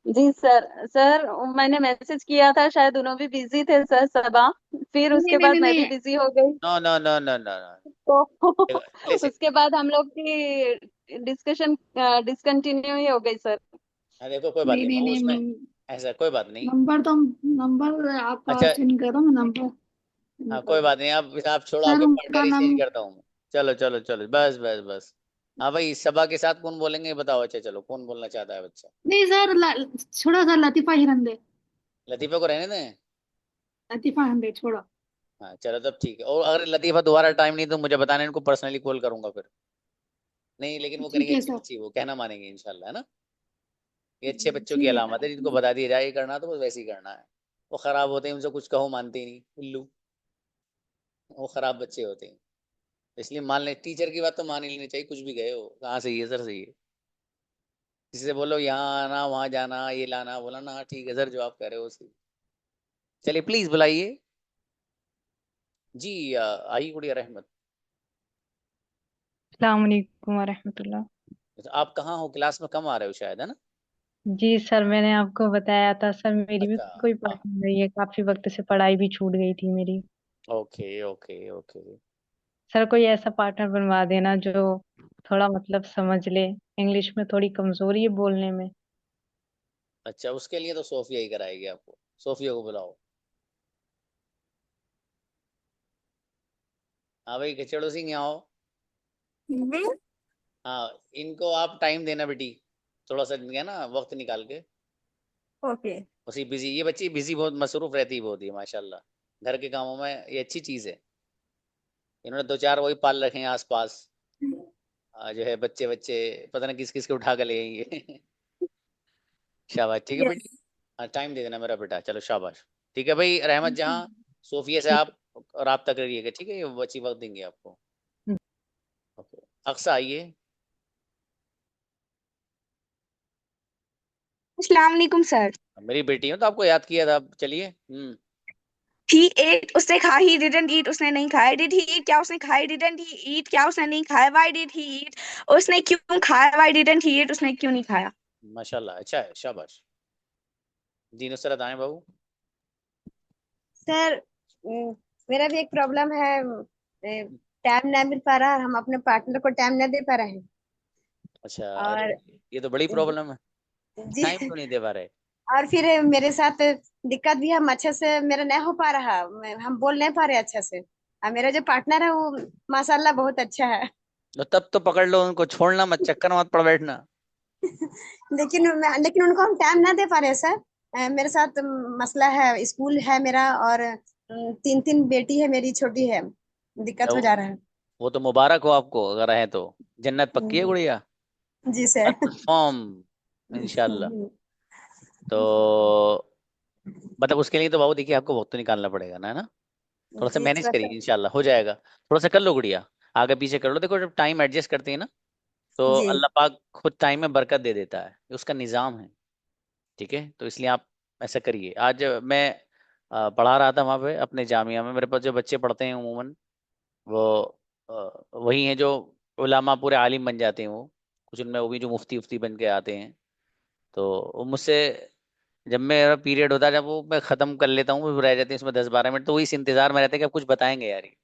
जी सर, सर मैंने मैसेज किया था, शायद उन्होंने भी बिजी थे सर सबा, फिर नहीं उसके नहीं बाद नहीं मैं भी नहीं बिजी हो गई। No no no no no no, तो लिसन, उसके बाद हम लोग की डिस्कशन डिसकंटिन्यू ही हो गई सर। देखो कोई बात नहीं नहीं, नहीं मैं नहीं उसमें ऐसा कोई बात नहीं। नंबर आपका अच्छा, चेंज कर रहा हूँ नंबर। हाँ कोई बात नहीं, आप छोड़ो, सर आपके उनका पार्टनर ही चेंज नाम करता हूँ मैं। चलो चलो चलो, बस बस बस। हाँ भाई, सभा के साथ कौन बोलेंगे बताओ? अच्छा चलो, कौन बोलना चाहता है बच्चा? नहीं सर छोड़ो सर, लतीफा हिरंदे। लतीफा को रहने दें। लतीफा हिरंदे छोड़ो। हाँ चलो तब ठीक है, और अगर लतीफा दोबारा टाइम नहीं तो मुझे बताना, इनको पर्सनली कॉल करूंगा फिर। नहीं लेकिन वो ठीक करेंगे है अच्छी सर। बच्ची, वो कहना मानेंगे इंशाल्लाह, है ना? ये अच्छे बच्चों की ठीक है अलामत है, जिनको बता दिया जाए ये करना तो बस वैसे ही करना है। वो खराब होते हैं, उनसे कुछ कहो मानते ही नहीं उल्लू, वो खराब बच्चे होते हैं। इसलिए मान ले, टीचर की बात तो मान ही लेनी चाहिए, कुछ भी गए हो कहाँ सही है सर, सही है। किसी से बोलो यहाँ आना वहां जाना ये लाना, बोला ना हाँ ठीक है सर, जो आप कह रहे हो सही। चलिए प्लीज बुलाइए जी। आई गुड़िया रहमत। अस्सलाम वालेकुम वरहमतुल्लाह। तो आप कहाँ हो? क्लास में कम आ रहे हो शायद, है ना? जी सर, मैंने आपको बताया था सर, मेरी भी अच्छा, कोई हाँ, पढ़ाई नहीं है, काफी वक्त से पढ़ाई भी छूट गई थी मेरी। Okay okay okay. सर कोई ऐसा पार्टनर बनवा देना जो थोड़ा मतलब समझ ले, इंग्लिश में थोड़ी कमजोरी है बोलने में। अच्छा, उसके लिए तो सोफिया ही कराएगी आपको, सोफिया को बुलाओ। हाँ भाई खिचड़ो सिंह यहाँ आओ। हाँ, इनको आप टाइम देना बेटी, थोड़ा सा इनका ना वक्त निकाल के। ओके। उसी बिजी, ये बच्ची बिजी बहुत मसरूफ रहती है, बहुत ही माशाल्लाह घर के कामों में, ये अच्छी चीज है। इन्होंने दो चार वही पाल रखे हैं आसपास, जो है बच्चे बच्चे, पता नहीं किस किस के उठा कर ले आएंगे। शाबाश, ठीक है बेटी। यस। हाँ टाइम दे देना मेरा बेटा, चलो शाबाश। ठीक है भाई रहमत जहाँ, सोफिया से आप राब्ता करिएगा, ठीक है? ये बच्ची वक्त देंगे आपको। ओके, अक्सा आइए। अस्सलाम वालेकुम सर। मेरी बेटी हो तो आपको याद किया था, चलिए। ही एट, उसने खाया, ही डिडंट ईट, उसने नहीं खाया। डिड ही ईट, क्या उसने खाया। डिडंट ही ईट, क्या उसने नहीं खाया। व्हाई डिड ही ईट, उसने क्यों खाया। व्हाई डिडंट ही ईट, उसने क्यों नहीं खाया। माशाल्लाह, अच्छा है, शाबाश। जी नुसरत आए बाबू। सर मेरा भी एक प्रॉब्लम है, टाइम नहीं मिल पा रहा, हम अपने पार्टनर को टाइम नहीं दे पा रहे हैं। अच्छा, अरे और ये तो बड़ी प्रॉब्लम है, जी, टाइम क्यों नहीं दे पा रहे? और फिर मेरे साथ दिक्कत भी, हम अच्छे से मेरा नहीं हो पा रहा, हम बोल नहीं पा रहे अच्छे से। और मेरा जो पार्टनर है वो माशाल्लाह बहुत अच्छा है। तो तब तो पकड़ लो उनको, छोड़ना मत, चक्कर मत पड़ बैठना। लेकिन उनको हम टाइम ना दे पा रहे सर। मेरे साथ मसला है, स्कूल है मेरा, और तीन तीन बेटी है मेरी, छोटी है, दिक्कत हो तो जा रहा है। वो तो मुबारक हो आपको, अगर रहे तो जन्नत पक्की है गुड़िया, जी सर। कंफर्म इंशाल्लाह। तो मतलब उसके लिए तो बाबू देखिए, आपको वक्त तो निकालना पड़ेगा ना, है ना? थोड़ा सा जी मैनेज थोड़ा करिए, सा। इंशाल्लाह हो जाएगा। थोड़ा सा कर लो गुड़िया, आगे पीछे कर लो। देखो जब टाइम एडजस्ट करते हैं ना, तो जी अल्लाह पाक खुद टाइम में बरकत दे देता है, ये उसका निज़ाम है। ठीक है, तो इसलिए आप ऐसा करिए। आज मैं पढ़ा रहा था वहाँ पे अपने जामिया में, मेरे पास जो बच्चे पढ़ते हैं उमूमन वो वही हैं जो उलामा पूरे आलिम बन जाते हैं, वो कुछ उनमें वो भी जो मुफ्ती उफ्ती बन के आते हैं। तो वो मुझसे, जब मेरा पीरियड होता है, जब वो मैं ख़त्म कर लेता हूँ, वो रह जाते हैं उसमें 10-12 मिनट, तो वो इस इंतज़ार में रहते हैं कि अब कुछ बताएंगे यार ये।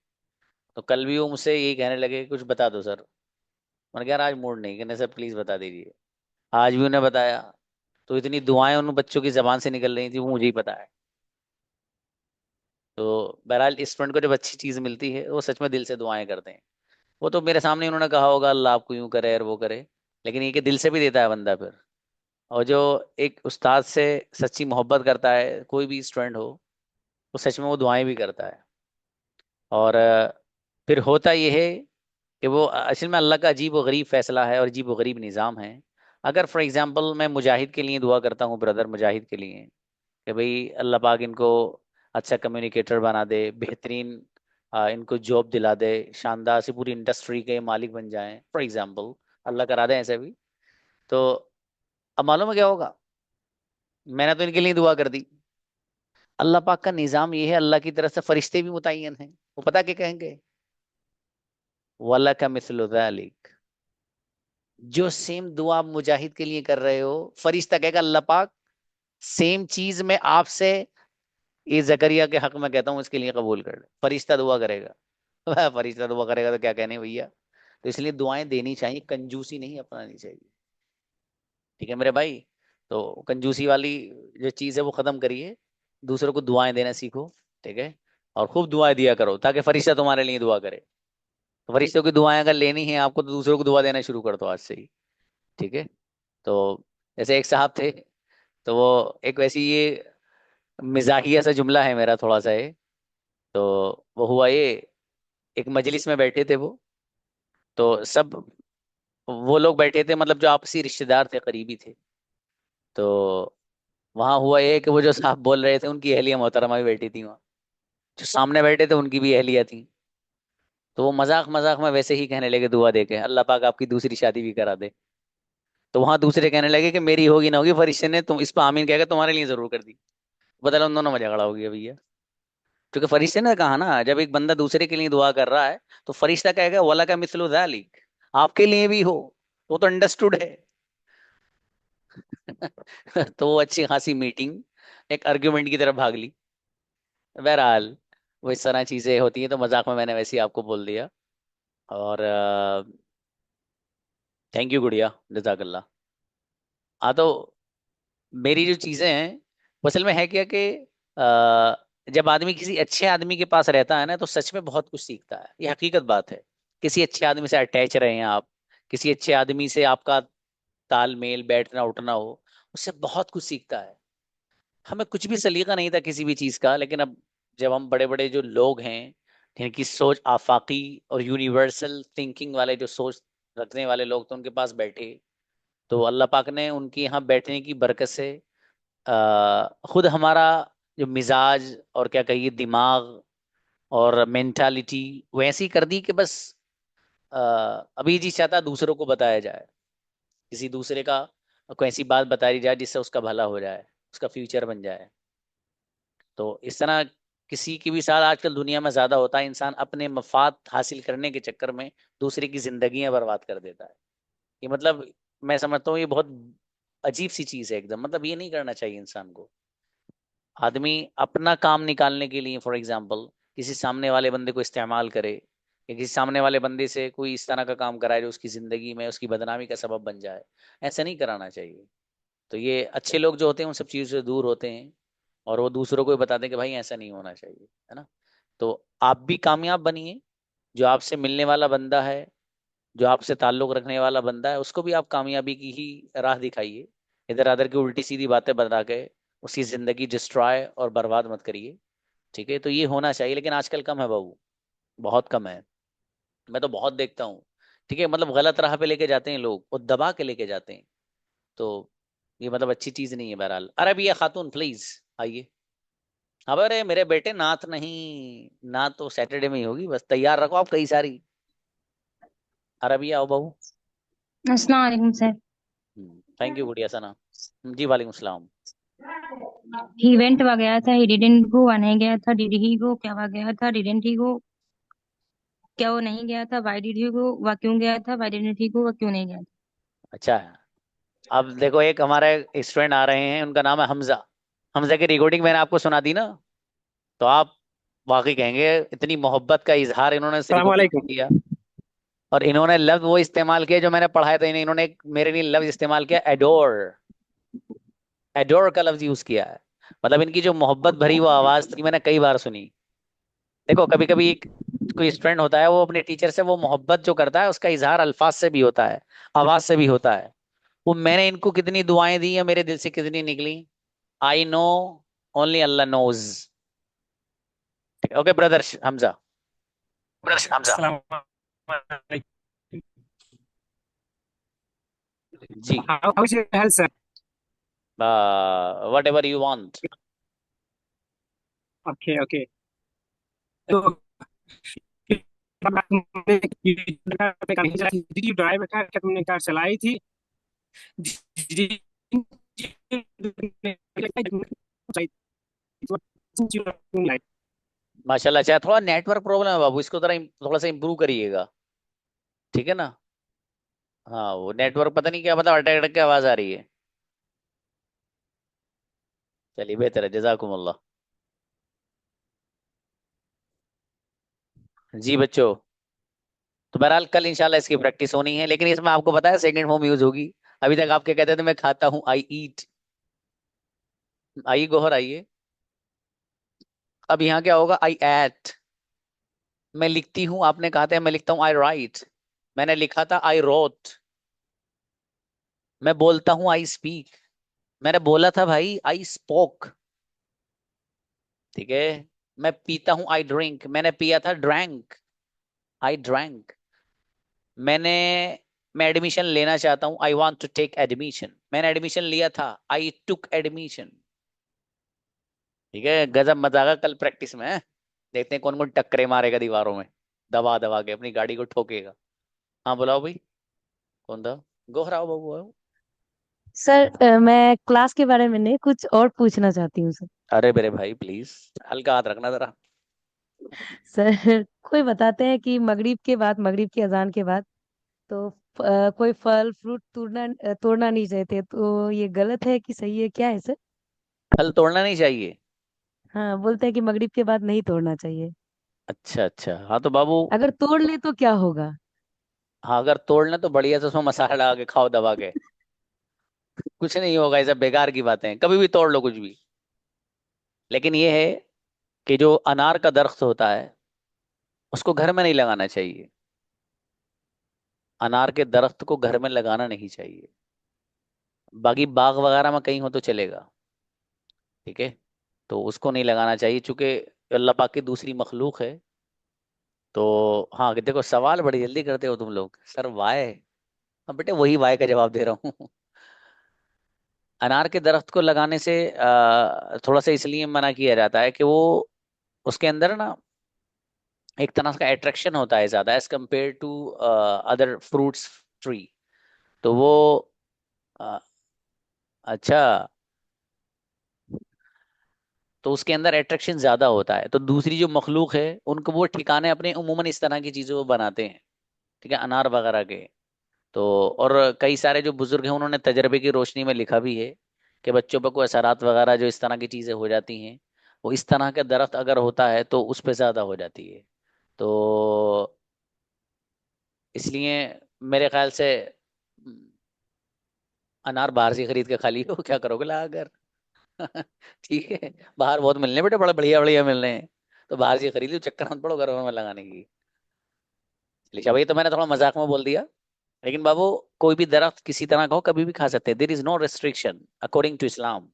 तो कल भी वो मुझसे यही कहने लगे, कुछ बता दो सर। मैंने कहा यार आज मूड नहीं, कहने सर प्लीज़ बता दीजिए। आज भी उन्हें बताया, तो इतनी दुआएं उन बच्चों की जबान से निकल रही थी, वो मुझे ही पता है। तो बहरहाल स्टूडेंट को जब अच्छी चीज़ मिलती है, वो सच में दिल से दुआएं करते हैं। वो तो मेरे सामने उन्होंने कहा होगा अल्लाह आपको यूं करे और वो करे, लेकिन ये कि दिल से भी देता है बंदा फिर। और जो एक उस्ताद से सच्ची मोहब्बत करता है, कोई भी स्टूडेंट हो, वो सच में वो दुआएं भी करता है। और फिर होता ये है कि वो असल में अल्लाह का अजीब व गरीब फैसला है और अजीब व गरीब निज़ाम है। अगर फॉर एग्जांपल मैं मुजाहिद के लिए दुआ करता हूँ, ब्रदर मुजाहिद के लिए, कि भाई अल्लाह पाक इनको अच्छा कम्युनिकेटर बना दे, बेहतरीन इनको जॉब दिला दे, शानदार सी पूरी इंडस्ट्री के मालिक बन जाएं फॉर एग्जांपल, अल्लाह करा दे ऐसा भी। तो अब मालूम है क्या होगा? मैंने तो इनके लिए दुआ कर दी, अल्लाह पाक का निज़ाम ये है, अल्लाह की तरफ से फरिश्ते भी मुतय्यन हैं, वो पता क्या कहेंगे? वलका मिस्लु ज़ालिक, जो सेम दुआ आप मुजाहिद के लिए कर रहे हो, फरिश्ता कहेगा अल्लाह पाक सेम चीज मैं आपसे ये जकरिया के हक में कहता हूँ, इसके लिए कबूल कर ले। फरिश्ता दुआ करेगा फरिश्ता दुआ करेगा तो क्या कहने भैया। तो इसलिए दुआएं देनी चाहिए, कंजूसी नहीं अपनानी चाहिए। ठीक है मेरे भाई, तो कंजूसी वाली जो चीज है वो खत्म करिए, दूसरों को दुआएं देना सीखो। ठीक है, और खूब दुआएं दिया करो ताकि फरिश्ता तुम्हारे लिए दुआ करे। तो फरिश्तों की दुआएं अगर लेनी है आपको, तो दूसरों को दुआ देना शुरू कर दो आज से ही। ठीक है, तो जैसे एक साहब थे, तो वो एक वैसी ये मिजाहिया सा जुमला है मेरा थोड़ा सा ये। तो वो हुआ ये, एक मजलिस में बैठे थे वो, तो सब वो लोग बैठे थे मतलब जो आपसी रिश्तेदार थे, करीबी थे। तो वहां हुआ ये कि वो जो साहब बोल रहे थे उनकी अहलिया मोहतरमा भी बैठी थी वहाँ, जो सामने बैठे थे उनकी भी अहलिया थी। तो वो मजाक मजाक में वैसे ही कहने लगे दुआ देके, अल्लाह पाक आपकी दूसरी शादी भी करा दे। तो वहां दूसरे कहने लगे कि मेरी होगी ना होगी, फरिश्ते ने तुम इस पर आमीन कहकर तुम्हारे लिए जरूर कर दी। बदला उन दोनों में झगड़ा हो गया भैया, क्योंकि फरिश्ते ने कहा ना, जब एक बंदा दूसरे के लिए दुआ कर रहा है तो फरिश्ता कहेगा वला का मिसलु ज़ालिक, आपके लिए भी हो। वो तो अंडरस्टूड है तो वो अच्छी खासी मीटिंग एक आर्ग्यूमेंट की तरफ भाग ली। बहरहाल वो इस तरह चीजें होती हैं, तो मजाक में मैंने वैसे ही आपको बोल दिया। और थैंक यू गुड़िया, जजाकल्ला। हाँ, तो मेरी जो चीजें हैं वो असल में है क्या कि जब आदमी किसी अच्छे आदमी के पास रहता है ना, तो सच में बहुत कुछ सीखता है। ये हकीकत बात है। किसी अच्छे आदमी से अटैच रहे हैं आप, किसी अच्छे आदमी से आपका तालमेल बैठना उठना हो, उससे बहुत कुछ सीखता है। हमें कुछ भी सलीका नहीं था किसी भी चीज का, लेकिन अब जब हम बड़े बड़े जो लोग हैं जिनकी सोच आफाकी और यूनिवर्सल थिंकिंग वाले, जो सोच रखने वाले लोग थे, उनके पास बैठे, तो अल्लाह पाक ने उनके यहाँ बैठने की बरकत से खुद हमारा जो मिजाज और क्या कहिए दिमाग और मेंटालिटी वैसी कर दी कि बस अ, अभी जी चाहता दूसरों को बताया जाए, किसी दूसरे का कोई ऐसी बात बताई जाए जिससे उसका भला हो जाए, उसका फ्यूचर बन जाए। तो इस तरह किसी की भी साथ आजकल दुनिया में ज्यादा होता है, इंसान अपने मफाद हासिल करने के चक्कर में दूसरे की जिंदगियां बर्बाद कर देता है। ये मतलब मैं समझता हूँ ये बहुत अजीब सी चीज है एकदम, मतलब ये नहीं करना चाहिए इंसान को। आदमी अपना काम निकालने के लिए फॉर एग्जाम्पल किसी सामने वाले बंदे को इस्तेमाल करे, या किसी सामने वाले बंदे से कोई इस तरह का काम कराए जो उसकी जिंदगी में उसकी बदनामी का सबब बन जाए, ऐसा नहीं कराना चाहिए। तो ये अच्छे लोग जो होते हैं उन सब चीजों से दूर होते हैं, और वो दूसरों को भी बताते हैं कि भाई ऐसा नहीं होना चाहिए, है ना। तो आप भी कामयाब बनिए, जो आपसे मिलने वाला बंदा है, जो आपसे ताल्लुक रखने वाला बंदा है, उसको भी आप कामयाबी की ही राह दिखाइए। इधर अदर की उल्टी सीधी बातें बता के उसकी जिंदगी डिस्ट्रॉय और बर्बाद मत करिए। ठीक है, तो ये होना चाहिए, लेकिन आजकल कम है बाबू, बहुत कम है। मैं तो बहुत देखता हूँ, ठीक है, मतलब गलत राह पे लेके जाते हैं लोग और दबा के लेके जाते हैं। तो ये मतलब अच्छी चीज नहीं है। बहरहाल, अरे भैया खातून प्लीज आइए। अब अरे मेरे बेटे, नात नहीं, नात तो सैटरडे में ही होगी, बस तैयार रखो आप कई सारी। अरे भैया आओ बहू। अस्सलाम वालेकुम सर। थैंक यू गुड़िया सना। जी वालेकुम सलाम। ही वेंट हुआ गया था, ही डिडंट गो हुआ नहीं गया था, डिड ही गो क्या हुआ गया था, डिडंट ही गो क्या वो नहीं गया था, व्हाई डिड ही गो वह क्यों गया था, व्हाई डिडंट ही गो वह क्यों नहीं गया था। अच्छा है, अब देखो एक हमारे स्टूडेंट आ रहे हैं, उनका नाम है हमजा। हमजा की रिकॉर्डिंग मैंने आपको सुना दी ना, तो आप वाकई कहेंगे इतनी मोहब्बत का इजहार इन्होंने अस्सलाम रिकॉर्डिंग में वालेकुम। किया। और इन्होंने लफ्ज वो इस्तेमाल किया जो मैंने पढ़ाया था इन्हें, इन्होंने मेरे लिए लफ्ज इस्तेमाल किया एडोर। एडोर का लफ्ज यूज किया है, मतलब इनकी जो मोहब्बत भरी वो आवाज थी मैंने कई बार सुनी। देखो कभी कभी एक कोई स्टूडेंट होता है, वो अपने टीचर से वो मोहब्बत जो करता है उसका इजहार अल्फाज से भी होता है, आवाज से भी होता है। वो मैंने इनको कितनी दुआएं दी है, मेरे दिल से कितनी निकली, I know, only Allah knows. Okay brother Hamza. Hamza अस्सलाम वालेकुम। जी, How is your health, sir? Whatever you want. Okay, okay. तो did you drive a car? क्या तुमने कार चलाई थी? माशाल्लाह। अच्छा, थोड़ा नेटवर्क प्रॉब्लम है बाबू, इसको थोड़ा सा इम्प्रूव करिएगा, ठीक है ना। हाँ, वो नेटवर्क पता नहीं क्या मतलब अटक अटक के आवाज आ रही है। चलिए बेहतर है, जज़ाकुमुल्लाह। जी बच्चों, तो बहरहाल कल इंशाल्लाह इसकी प्रैक्टिस होनी है, लेकिन इसमें आपको पता है सेकंड फॉर्म यूज होगी। अभी तक आप क्या कहते थे, मैं खाता हूँ, आई ईट। आइए गोहर आइए, अब यहाँ क्या होगा, आई एट। मैं लिखती हूँ, आपने कहा था मैं लिखता हूँ, आई राइट। मैंने लिखा था, आई रोट। मैं बोलता हूँ, आई स्पीक। मैंने बोला था भाई, आई स्पोक। ठीक है। मैं पीता हूँ, आई ड्रिंक। मैंने पिया था, ड्रैंक। I drank. मैंने मैं एडमिशन लेना चाहता हूँ, I want to take admission. मैंने एडमिशन लिया था, आई टुक एडमिशन। ठीक है, गजब मजा आएगा कल प्रैक्टिस में। देखते हैं कौन कौन टक्करे मारेगा दीवारों में, दबा दबा के अपनी गाड़ी को ठोकेगा। हाँ बुलाओ भाई, कौन था? गोहराओ बाबू आओ। सर मैं क्लास के बारे में नहीं, कुछ और पूछना चाहती हूँ सर। अरे मेरे भाई प्लीज, हल्का हाथ रखना जरा। सर कोई बताते हैं कि मगरिब के बाद, मगरिब की अजान के बाद तो कोई फल फ्रूट तोड़ना नहीं चाहते, तो ये गलत है कि सही है, क्या है सर? फल तोड़ना नहीं चाहिए? हाँ, बोलते हैं कि मगरिब के बाद नहीं तोड़ना चाहिए। अच्छा अच्छा, हाँ तो बाबू, अगर तोड़ ले तो क्या होगा? हाँ अगर तोड़ना तो बढ़िया से उसमें मसाला लगा के खाओ दबा के, कुछ नहीं होगा। ये सब बेकार की बातें हैं, कभी भी तोड़ लो कुछ भी। लेकिन ये है कि जो अनार का दरख्त होता है उसको घर में नहीं लगाना चाहिए। अनार के दरख्त को घर में लगाना नहीं चाहिए। बाकी बाग वगैरह में कहीं हो तो चलेगा, ठीक है, तो उसको नहीं लगाना चाहिए, चूंकि अल्लाह पाक की दूसरी मखलूक है। तो हाँ देखो, सवाल बड़ी जल्दी करते हो तुम लोग, सर वाय। हाँ बेटे, वही वाय का जवाब दे रहा हूँ। अनार के दरख्त को लगाने से थोड़ा सा इसलिए मना किया जाता है कि वो, उसके अंदर ना एक तरह का अट्रैक्शन होता है ज्यादा as compared to other fruits tree. तो वो अ, अच्छा, तो उसके अंदर अट्रैक्शन ज्यादा होता है, तो दूसरी जो मखलूक है उनको वो ठिकाने अपने उमूमन इस तरह की चीजों को बनाते हैं। ठीक है, अनार वगैरह के। तो और कई सारे जो बुजुर्ग हैं उन्होंने तजर्बे की रोशनी में लिखा भी है कि बच्चों पर कोई असरात वगैरह जो इस तरह की चीजें हो जाती हैं, वो इस तरह का दरख्त अगर होता है तो उस पर ज्यादा हो जाती है। तो इसलिए मेरे ख्याल से अनार बाहर से खरीद के खा लियो, क्या करोगे ला अगर। ठीक है, बाहर बहुत मिलने बेटे, बड़े बढ़िया बढ़िया मिल रहे हैं, तो बाहर से खरीद लियो, चक्कर मत पड़ो घरों में लगाने की। चलिए शाबाश, ये तो मैंने थोड़ा मजाक में बोल दिया। लेकिन बाबू, कोई भी दरख्त किसी तरह का हो कभी भी खा सकते हैं, there is no restriction according to Islam.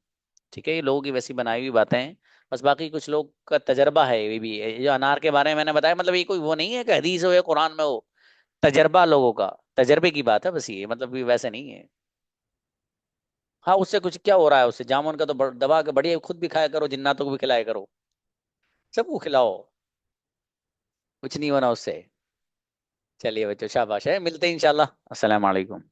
ठीक है, ये लोगों की वैसी बनाई हुई बातें हैं। बस बाकी कुछ लोग का तजर्बा है, ये भी है। ये जो अनार के बारे में मैंने बताया, मतलब ये कोई वो नहीं है कि हदीस हो या कुरान में हो, तजर्बा लोगों का, तजर्बे की बात है बस, ये मतलब भी वैसे नहीं है। हाँ, उससे कुछ क्या हो रहा है, उससे जामुन का तो दबा के बढ़िया खुद भी खाया करो, जिन्नातों को भी खिलाया करो, सबको खिलाओ, कुछ नहीं होना उससे। चलिए बच्चों, शाबाश है, मिलते हैं इंशाल्लाह। अस्सलाम वालेकुम।